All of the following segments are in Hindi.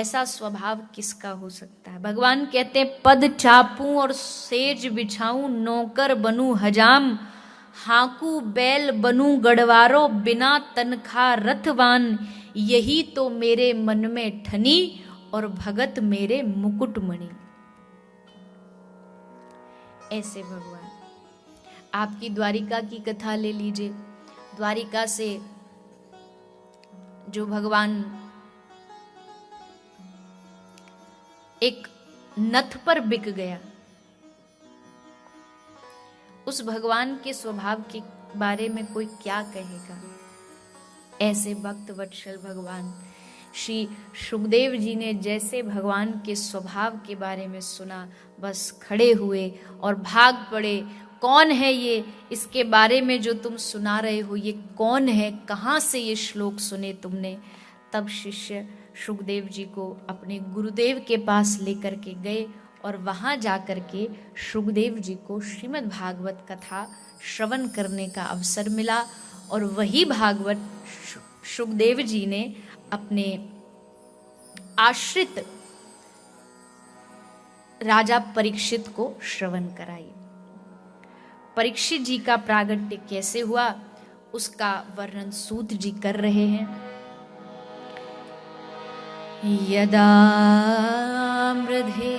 ऐसा स्वभाव किसका हो सकता है। भगवान कहते हैं पद चापूं और सेज बिछाऊं, नौकर बनूं हजाम, हाकू बैल बनूं गढ़वारो, बिना तनखा रथवान, यही तो मेरे मन में ठनी और भगत मेरे मुकुटमणि। ऐसे भगवान। आपकी द्वारिका की कथा ले लीजिए। द्वारिका से जो भगवान एक नथ पर बिक गया, उस भगवान के स्वभाव के बारे में कोई क्या कहेगा। ऐसे भक्त वत्सल भगवान श्री सुखदेव जी ने जैसे भगवान के स्वभाव के बारे में सुना, बस खड़े हुए और भाग पड़े। कौन है ये, इसके बारे में जो तुम सुना रहे हो ये कौन है, कहाँ से ये श्लोक सुने तुमने। तब शिष्य सुखदेव जी को अपने गुरुदेव के पास लेकर के गए और वहाँ जाकर के सुखदेव जी को श्रीमद् भागवत कथा श्रवण करने का अवसर मिला। और वही भागवत सुखदेव जी ने अपने आश्रित राजा परीक्षित को श्रवण कराई। परीक्षित जी का प्रागट्य कैसे हुआ उसका वर्णन सूत जी कर रहे हैं। यदा मृधे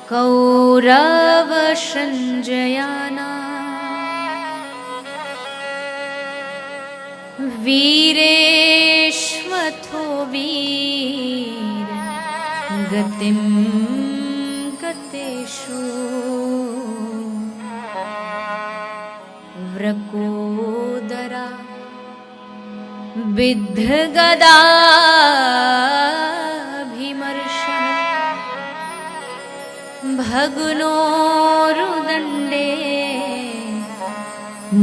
कौरव संजयाना, वीरेश्वथो वीर गतिम गतेषु, व्रकोदरा विद्ध गदाभिमर्शः, भग्नोरुदण्डे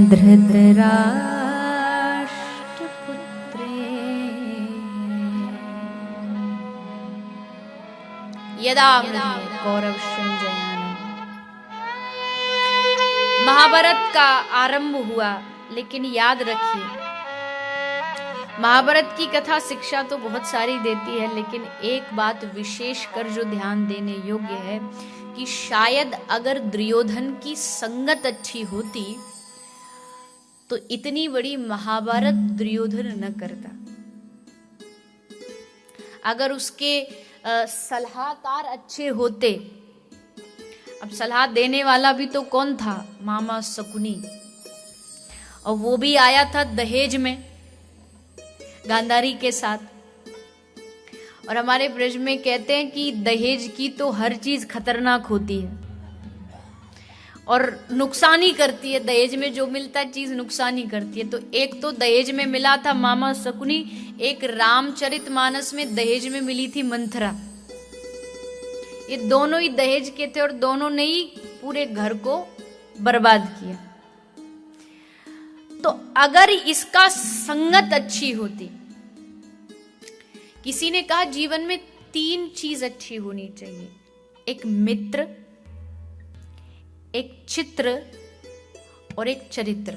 धृतराष्ट्रपुत्रे। यदा कौरव संजयान। महाभारत का आरंभ हुआ, लेकिन याद रखिए महाभारत की कथा शिक्षा तो बहुत सारी देती है, लेकिन एक बात विशेष कर जो ध्यान देने योग्य है कि शायद अगर दुर्योधन की संगत अच्छी होती तो इतनी बड़ी महाभारत दुर्योधन न करता। अगर उसके सलाहकार अच्छे होते, अब सलाह देने वाला भी तो कौन था, मामा शकुनी, और वो भी आया था दहेज में गांधारी के साथ। और हमारे ब्रज में कहते हैं कि दहेज की तो हर चीज खतरनाक होती है और नुकसानी करती है। दहेज में जो मिलता है चीज नुकसानी करती है। तो एक तो दहेज में मिला था मामा शकुनी, एक रामचरितमानस में दहेज में मिली थी मंथरा। ये दोनों ही दहेज के थे और दोनों ने ही पूरे घर को बर्बाद किया। तो अगर इसका संगत अच्छी होती, किसी ने कहा जीवन में 3 चीज अच्छी होनी चाहिए, एक मित्र, एक चित्र और एक चरित्र।